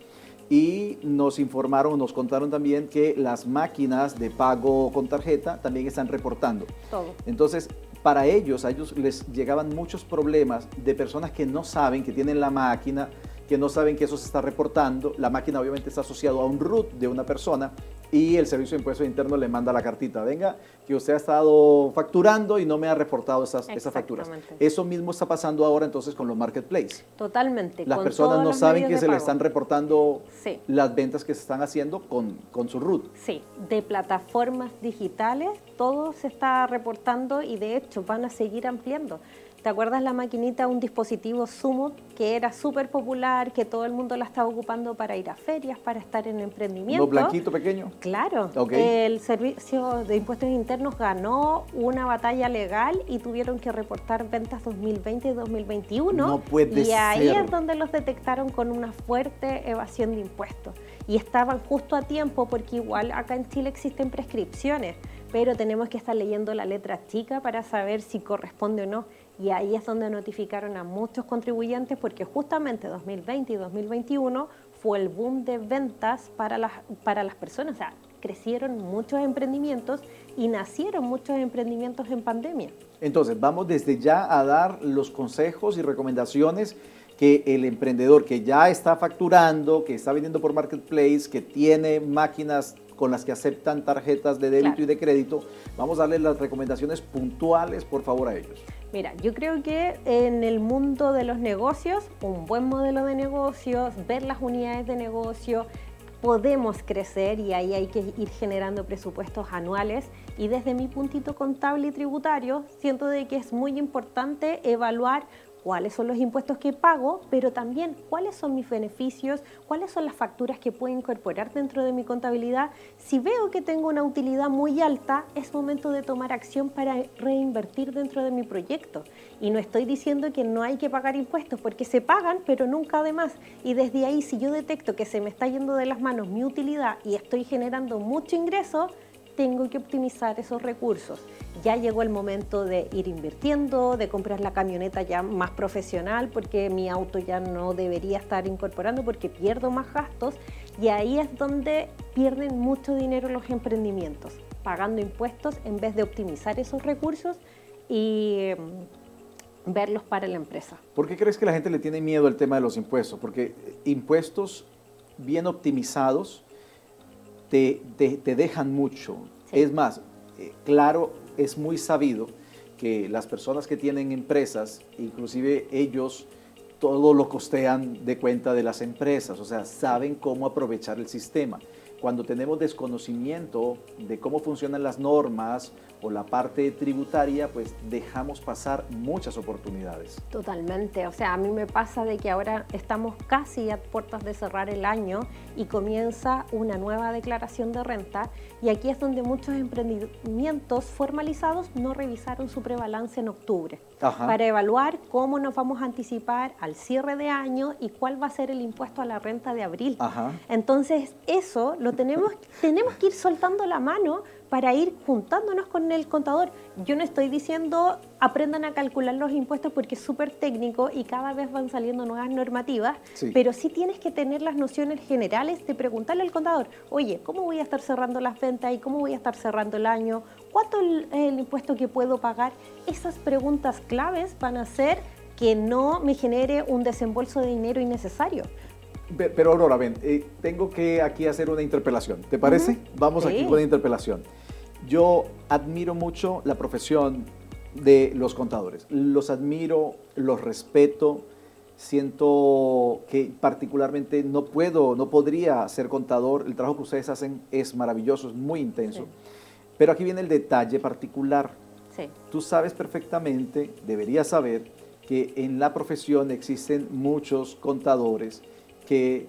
Y nos informaron, nos contaron también que las máquinas de pago con tarjeta también están reportando. Todo. Entonces, para ellos, a ellos les llegaban muchos problemas de personas que no saben que tienen la máquina, que no saben que eso se está reportando. La máquina obviamente está asociada a un root de una persona y el Servicio de Impuestos Internos le manda la cartita. Venga, que usted ha estado facturando y no me ha reportado esas facturas. Eso mismo está pasando ahora entonces con los marketplaces. Totalmente. Las personas no saben que se le están reportando sí. las ventas que se están haciendo con su root. Sí, de plataformas digitales todo se está reportando y de hecho van a seguir ampliando. ¿Te acuerdas la maquinita, un dispositivo Sumo que era súper popular, que todo el mundo la estaba ocupando para ir a ferias, para estar en emprendimiento? ¿Lo blanquito pequeño? Claro. Okay. El Servicio de Impuestos Internos ganó una batalla legal y tuvieron que reportar ventas 2020 y 2021. No puede ser. Y ahí ser. Es donde los detectaron con una fuerte evasión de impuestos. Y estaban justo a tiempo porque igual acá en Chile existen prescripciones, pero tenemos que estar leyendo la letra chica para saber si corresponde o no. Y ahí es donde notificaron a muchos contribuyentes porque justamente 2020 y 2021 fue el boom de ventas para las personas. O sea, crecieron muchos emprendimientos y nacieron muchos emprendimientos en pandemia. Entonces, vamos desde ya a dar los consejos y recomendaciones que el emprendedor que ya está facturando, que está vendiendo por Marketplace, que tiene máquinas con las que aceptan tarjetas de débito y de crédito, vamos a darle las recomendaciones puntuales, por favor, a ellos. Mira, yo creo que en el mundo de los negocios, un buen modelo de negocios, ver las unidades de negocio, podemos crecer y ahí hay que ir generando presupuestos anuales. Y desde mi puntito contable y tributario, siento de que es muy importante evaluar cuáles son los impuestos que pago, pero también cuáles son mis beneficios, cuáles son las facturas que puedo incorporar dentro de mi contabilidad. Si veo que tengo una utilidad muy alta, es momento de tomar acción para reinvertir dentro de mi proyecto. Y no estoy diciendo que no hay que pagar impuestos, porque se pagan, pero nunca de más. Y desde ahí, si yo detecto que se me está yendo de las manos mi utilidad y estoy generando mucho ingreso, tengo que optimizar esos recursos. Ya llegó el momento de ir invirtiendo, de comprar la camioneta ya más profesional, porque mi auto ya no debería estar incorporando porque pierdo más gastos, y ahí es donde pierden mucho dinero los emprendimientos, pagando impuestos en vez de optimizar esos recursos y verlos para la empresa. ¿Por qué crees que la gente le tiene miedo al tema de los impuestos? Porque impuestos bien optimizados te dejan mucho. Sí. Es más, claro, es muy sabido que las personas que tienen empresas, inclusive ellos, todo lo costean de cuenta de las empresas, o sea, saben cómo aprovechar el sistema. Cuando tenemos desconocimiento de cómo funcionan las normas o la parte tributaria, pues dejamos pasar muchas oportunidades. Totalmente, o sea, a mí me pasa de que ahora estamos casi a puertas de cerrar el año y comienza una nueva declaración de renta, y aquí es donde muchos emprendimientos formalizados no revisaron su prebalance en octubre. Ajá. Para evaluar cómo nos vamos a anticipar al cierre de año y cuál va a ser el impuesto a la renta de abril. Ajá. Entonces, eso lo tenemos que ir soltando la mano para ir juntándonos con el contador. Yo no estoy diciendo aprendan a calcular los impuestos porque es súper técnico y cada vez van saliendo nuevas normativas, sí, pero sí tienes que tener las nociones generales de preguntarle al contador, oye, ¿cómo voy a estar cerrando las ventas y cómo voy a estar cerrando el año? ¿Cuánto es el impuesto que puedo pagar? Esas preguntas claves van a hacer que no me genere un desembolso de dinero innecesario. Pero Aurora, ven, tengo que aquí hacer una interpelación, ¿te parece? Vamos sí. Aquí con la interpelación. Yo admiro mucho la profesión de los contadores, los admiro, los respeto, siento que particularmente no podría ser contador, el trabajo que ustedes hacen es maravilloso, es muy intenso, sí, pero aquí viene el detalle particular. Sí. Tú sabes perfectamente, deberías saber, que en la profesión existen muchos contadores que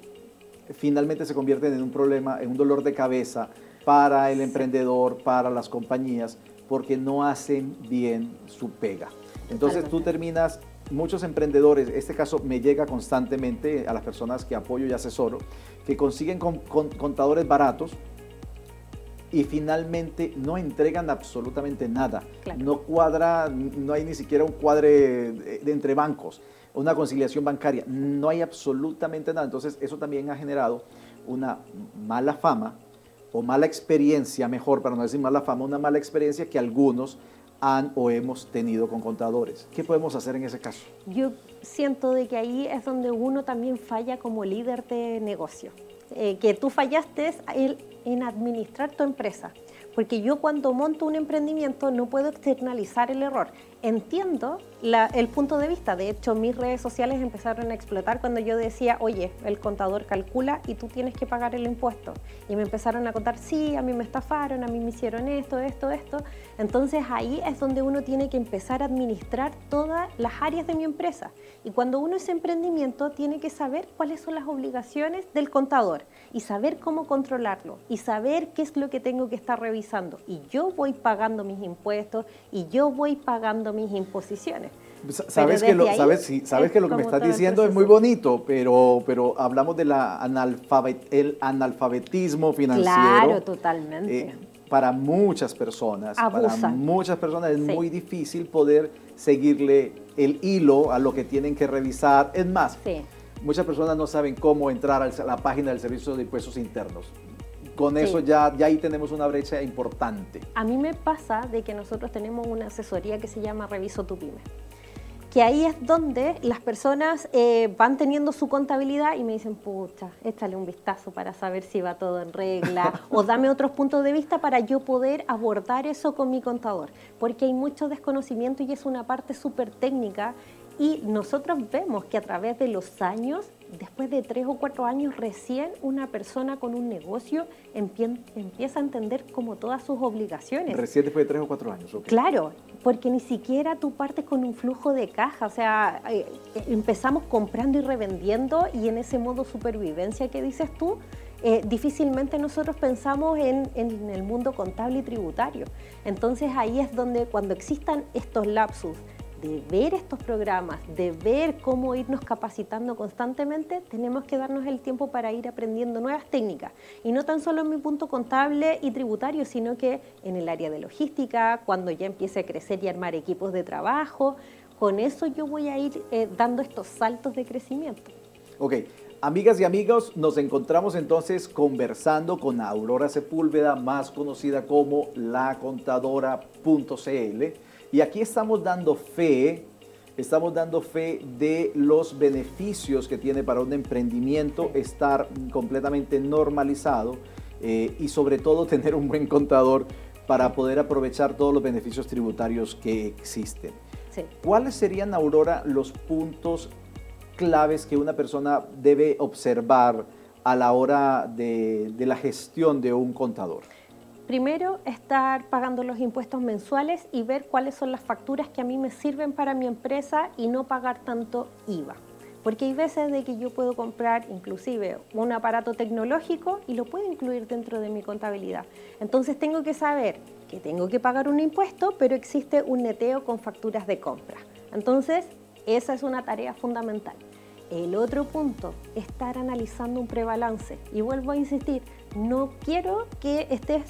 finalmente se convierten en un problema, en un dolor de cabeza para el emprendedor, para las compañías, porque no hacen bien su pega. Entonces Totalmente. tú terminas, muchos emprendedores, este caso me llega constantemente a las personas que apoyo y asesoro, que consiguen contadores baratos y finalmente no entregan absolutamente nada. Claro. No cuadra, no hay ni siquiera un cuadre entre bancos, una conciliación bancaria, no hay absolutamente nada. Entonces eso también ha generado una mala fama o mala experiencia, mejor para no decir mala fama, una mala experiencia que algunos han o hemos tenido con contadores. ¿Qué podemos hacer en ese caso? Yo siento de que ahí es donde uno también falla como líder de negocio. Que tú fallaste en administrar tu empresa. Porque yo cuando monto un emprendimiento no puedo externalizar el error. Entiendo el punto de vista. De hecho, mis redes sociales empezaron a explotar cuando yo decía, oye, el contador calcula y tú tienes que pagar el impuesto. Y me empezaron a contar, sí, a mí me estafaron, a mí me hicieron esto. Entonces ahí es donde uno tiene que empezar a administrar todas las áreas de mi empresa. Y cuando uno es emprendimiento, tiene que saber cuáles son las obligaciones del contador y saber cómo controlarlo y saber qué es lo que tengo que estar revisando. Y yo voy pagando mis impuestos y yo voy pagando mis imposiciones. Sabes que lo que me estás diciendo es muy bonito, pero hablamos del analfabetismo financiero. Claro, totalmente. Para muchas personas Abusan. Es muy difícil poder seguirle el hilo a lo que tienen que revisar. Es más, muchas personas no saben cómo entrar a la página del Servicio de Impuestos Internos. Con eso ya ahí tenemos una brecha importante. A mí me pasa de que nosotros tenemos una asesoría que se llama Reviso tu Pyme, que ahí es donde las personas van teniendo su contabilidad y me dicen, pucha, échale un vistazo para saber si va todo en regla o dame otros puntos de vista para yo poder abordar eso con mi contador, porque hay mucho desconocimiento y es una parte súper técnica. Y nosotros vemos que a través de los años, después de 3 o 4 años, recién una persona con un negocio empieza a entender como todas sus obligaciones. Recién después de 3 o 4 años, ok. Claro, porque ni siquiera tú partes con un flujo de caja, o sea, empezamos comprando y revendiendo y en ese modo supervivencia que dices tú, difícilmente nosotros pensamos en el mundo contable y tributario. Entonces ahí es donde cuando existan estos lapsus, de ver estos programas, de ver cómo irnos capacitando constantemente, tenemos que darnos el tiempo para ir aprendiendo nuevas técnicas. Y no tan solo en mi punto contable y tributario, sino que en el área de logística, cuando ya empiece a crecer y armar equipos de trabajo. Con eso yo voy a ir dando estos saltos de crecimiento. Ok. Amigas y amigos, nos encontramos entonces conversando con Aurora Sepúlveda, más conocida como lacontadora.cl. Y aquí estamos dando fe de los beneficios que tiene para un emprendimiento estar completamente normalizado y sobre todo tener un buen contador para poder aprovechar todos los beneficios tributarios que existen. Sí. ¿Cuáles serían, Aurora, los puntos claves que una persona debe observar a la hora de la gestión de un contador? Primero, estar pagando los impuestos mensuales y ver cuáles son las facturas que a mí me sirven para mi empresa y no pagar tanto IVA. Porque hay veces de que yo puedo comprar inclusive un aparato tecnológico y lo puedo incluir dentro de mi contabilidad. Entonces tengo que saber que tengo que pagar un impuesto, pero existe un neteo con facturas de compra. Entonces, esa es una tarea fundamental. El otro punto, estar analizando un prebalance. Y vuelvo a insistir, no quiero que estés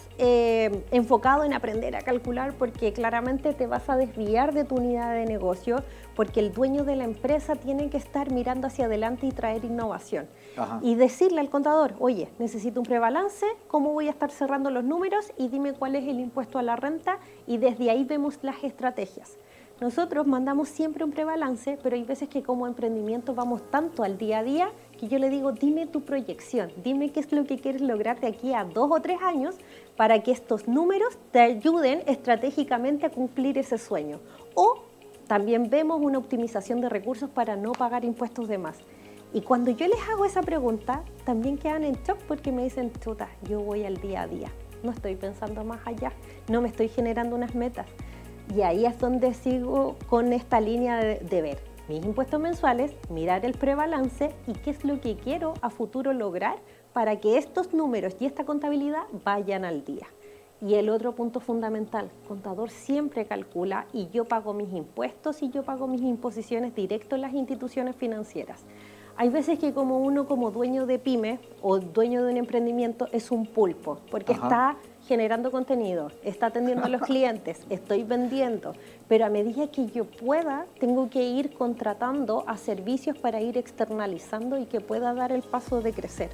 enfocado en aprender a calcular porque claramente te vas a desviar de tu unidad de negocio porque el dueño de la empresa tiene que estar mirando hacia adelante y traer innovación. Ajá. Y decirle al contador, oye, necesito un prebalance, ¿cómo voy a estar cerrando los números? Y dime cuál es el impuesto a la renta y desde ahí vemos las estrategias. Nosotros mandamos siempre un prebalance, pero hay veces que como emprendimiento vamos tanto al día a día que yo le digo, dime tu proyección, dime qué es lo que quieres lograr de aquí a 2 o 3 años para que estos números te ayuden estratégicamente a cumplir ese sueño. O también vemos una optimización de recursos para no pagar impuestos de más. Y cuando yo les hago esa pregunta, también quedan en shock porque me dicen, chuta, yo voy al día a día, no estoy pensando más allá, no me estoy generando unas metas. Y ahí es donde sigo con esta línea de ver mis impuestos mensuales, mirar el prebalance y qué es lo que quiero a futuro lograr para que estos números y esta contabilidad vayan al día. Y el otro punto fundamental, contador siempre calcula y yo pago mis impuestos y yo pago mis imposiciones directo en las instituciones financieras. Hay veces que como uno como dueño de pyme o dueño de un emprendimiento es un pulpo, porque está generando contenido, está atendiendo a los clientes, estoy vendiendo, pero a medida que yo pueda, tengo que ir contratando a servicios para ir externalizando y que pueda dar el paso de crecer.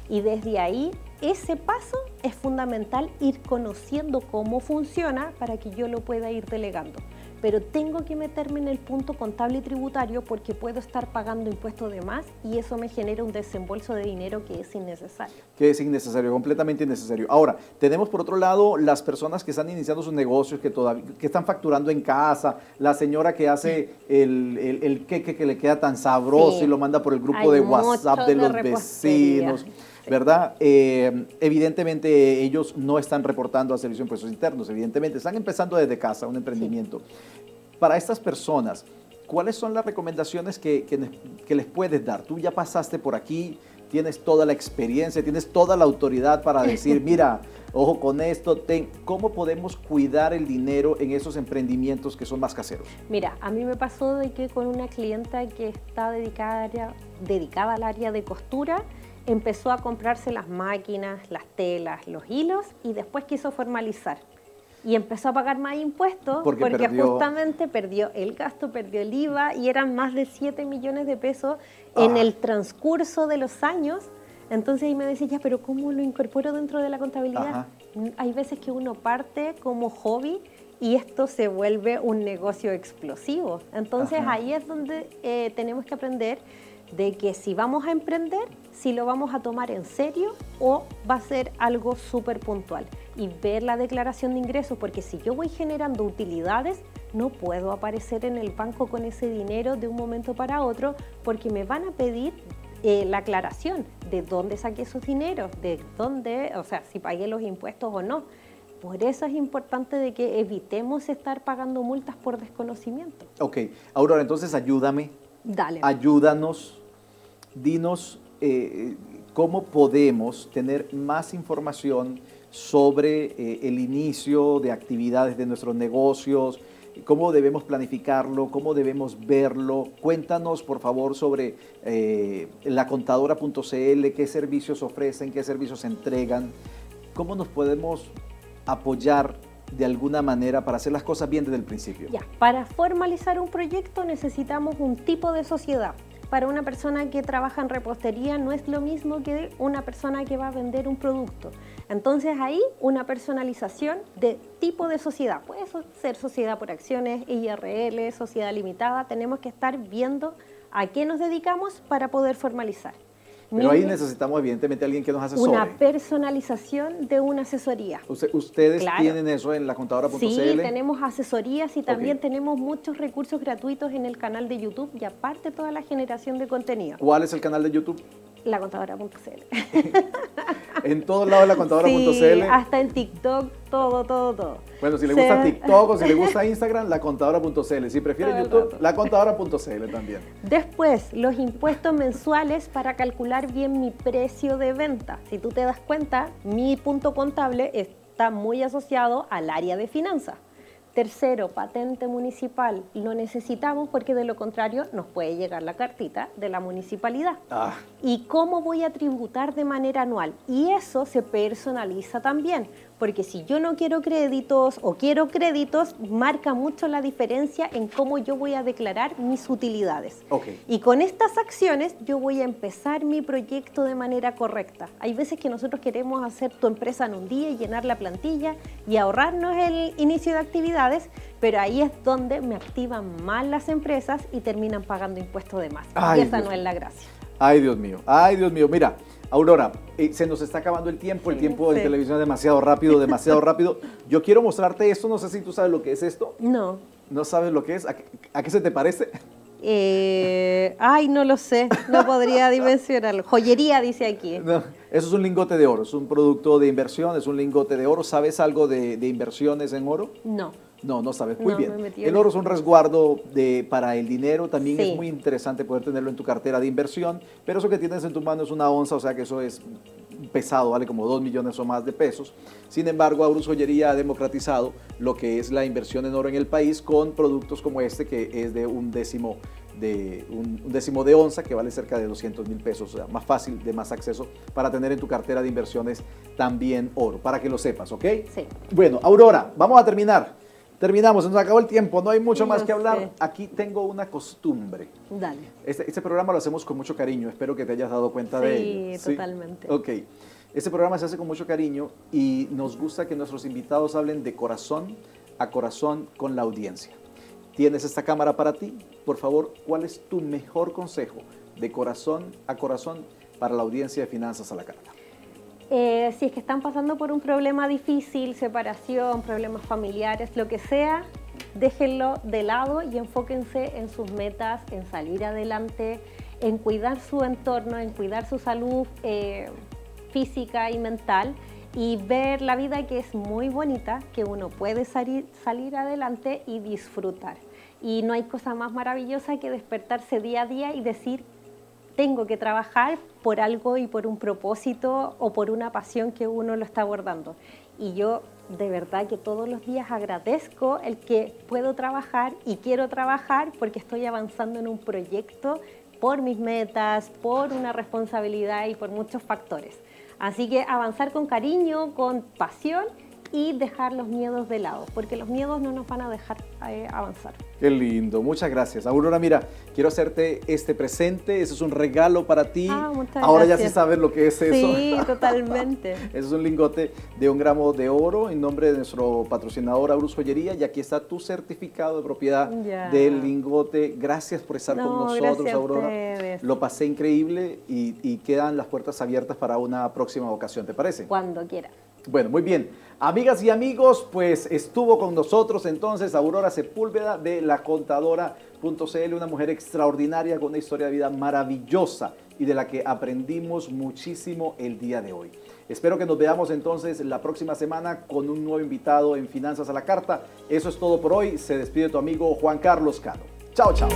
Y desde ahí, ese paso es fundamental, ir conociendo cómo funciona para que yo lo pueda ir delegando. Pero tengo que meterme en el punto contable y tributario porque puedo estar pagando impuestos de más y eso me genera un desembolso de dinero que es innecesario. Que es innecesario, completamente innecesario. Ahora, tenemos por otro lado las personas que están iniciando sus negocios, que están facturando en casa, la señora que hace el queque que le queda tan sabroso y lo manda por el grupo de WhatsApp de los vecinos. ¿Verdad? Evidentemente ellos no están reportando a Servicio de Impuestos Internos, evidentemente están empezando desde casa un emprendimiento. Para estas personas, ¿cuáles son las recomendaciones que les puedes dar? Tú ya pasaste por aquí, tienes toda la experiencia, tienes toda la autoridad para decir, mira, ojo con esto, ¿cómo podemos cuidar el dinero en esos emprendimientos que son más caseros? Mira, a mí me pasó de que con una clienta que está dedicada al área de costura, empezó a comprarse las máquinas, las telas, los hilos y después quiso formalizar. Y empezó a pagar más impuestos porque justamente perdió el gasto, perdió el IVA y eran más de 7 millones de pesos en el transcurso de los años. Entonces ahí me decía, ya, pero ¿cómo lo incorporo dentro de la contabilidad? Hay veces que uno parte como hobby y esto se vuelve un negocio explosivo. Entonces ahí es donde tenemos que aprender de que si vamos a emprender, si lo vamos a tomar en serio o va a ser algo súper puntual. Y ver la declaración de ingresos, porque si yo voy generando utilidades, no puedo aparecer en el banco con ese dinero de un momento para otro, porque me van a pedir la aclaración de dónde saqué esos dineros, de dónde, o sea, si pagué los impuestos o no. Por eso es importante de que evitemos estar pagando multas por desconocimiento. Ok, Aurora, entonces ayúdame. Dale. Ayúdanos. Dinos cómo podemos tener más información sobre el inicio de actividades de nuestros negocios, cómo debemos planificarlo, cómo debemos verlo. Cuéntanos, por favor, sobre lacontadora.cl, qué servicios ofrecen, qué servicios entregan, cómo nos podemos apoyar de alguna manera para hacer las cosas bien desde el principio. Ya, para formalizar un proyecto necesitamos un tipo de sociedad. Para una persona que trabaja en repostería no es lo mismo que una persona que va a vender un producto. Entonces ahí una personalización de tipo de sociedad. Puede ser sociedad por acciones, IRL, sociedad limitada. Tenemos que estar viendo a qué nos dedicamos para poder formalizar. Pero ahí necesitamos evidentemente alguien que nos asesore. Una personalización de una asesoría. ¿Ustedes tienen eso en lacontadora.cl? Sí, tenemos asesorías y también tenemos muchos recursos gratuitos en el canal de YouTube y aparte toda la generación de contenido. ¿Cuál es el canal de YouTube? Lacontadora.cl. En todos lados lacontadora.cl. Sí, hasta en TikTok, todo. Bueno, si le gusta TikTok o si le gusta Instagram, lacontadora.cl. Si prefiere YouTube, lacontadora.cl también. Después, los impuestos mensuales para calcular bien mi precio de venta. Si tú te das cuenta, mi punto contable está muy asociado al área de finanzas. Tercero, patente municipal. Lo necesitamos porque de lo contrario nos puede llegar la cartita de la municipalidad. ¿Y cómo voy a tributar de manera anual? Y eso se personaliza también, porque si yo no quiero créditos o quiero créditos, marca mucho la diferencia en cómo yo voy a declarar mis utilidades. Y con estas acciones yo voy a empezar mi proyecto de manera correcta. Hay veces que nosotros queremos hacer tu empresa en un día y llenar la plantilla y ahorrarnos el inicio de actividades, pero ahí es donde me activan mal las empresas y terminan pagando impuestos de más. Y esa no es la gracia. Ay, Dios mío. Mira, Aurora, se nos está acabando el tiempo en televisión es demasiado rápido. Yo quiero mostrarte esto, no sé si tú sabes lo que es esto. No. ¿No sabes lo que es? ¿A qué se te parece? No lo sé, no podría dimensionarlo. Joyería dice aquí. No, eso es un lingote de oro, es un producto de inversión, es un lingote de oro. ¿Sabes algo de inversiones en oro? No. No sabes. Muy bien. El oro es un resguardo para el dinero. También es muy interesante poder tenerlo en tu cartera de inversión. Pero eso que tienes en tu mano es una onza, o sea que eso es pesado, vale como 2 millones o más de pesos. Sin embargo, Aurus Joyería ha democratizado lo que es la inversión en oro en el país con productos como este, que es de un décimo de onza, que vale cerca de 200,000 pesos, o sea, más fácil, de más acceso para tener en tu cartera de inversiones también oro, para que lo sepas, ¿ok? Sí. Bueno, Aurora, vamos a terminar. Terminamos, se nos acabó el tiempo, no hay mucho más que hablar. sé. Aquí tengo una costumbre. Dale. Este programa lo hacemos con mucho cariño, espero que te hayas dado cuenta de ello. Sí, totalmente. Ok. Este programa se hace con mucho cariño y nos gusta que nuestros invitados hablen de corazón a corazón con la audiencia. Tienes esta cámara para ti. Por favor, ¿cuál es tu mejor consejo de corazón a corazón para la audiencia de Finanzas a la Carta? Si es que están pasando por un problema difícil, separación, problemas familiares, lo que sea, déjenlo de lado y enfóquense en sus metas, en salir adelante, en cuidar su entorno, en cuidar su salud física y mental, y ver la vida, que es muy bonita, que uno puede salir adelante y disfrutar. Y no hay cosa más maravillosa que despertarse día a día y decir: tengo que trabajar por algo y por un propósito o por una pasión que uno lo está abordando. Y yo de verdad que todos los días agradezco el que puedo trabajar y quiero trabajar porque estoy avanzando en un proyecto por mis metas, por una responsabilidad y por muchos factores. Así que avanzar con cariño, con pasión, y dejar los miedos de lado, porque los miedos no nos van a dejar avanzar. Qué lindo, muchas gracias. Aurora, mira, quiero hacerte este presente, eso es un regalo para ti. Muchas Ahora gracias. Ya sí sabes lo que es eso. Sí, totalmente. Eso es un lingote de 1 gramo de oro en nombre de nuestro patrocinador Aurus Joyería, y aquí está tu certificado de propiedad del lingote. Gracias por estar con nosotros, Aurora. Lo pasé increíble y quedan las puertas abiertas para una próxima ocasión, ¿te parece? Cuando quiera. Bueno, muy bien. Amigas y amigos, pues estuvo con nosotros entonces Aurora Sepúlveda de lacontadora.cl, una mujer extraordinaria con una historia de vida maravillosa y de la que aprendimos muchísimo el día de hoy. Espero que nos veamos entonces la próxima semana con un nuevo invitado en Finanzas a la Carta. Eso es todo por hoy. Se despide tu amigo Juan Carlos Cano. Chao, chao.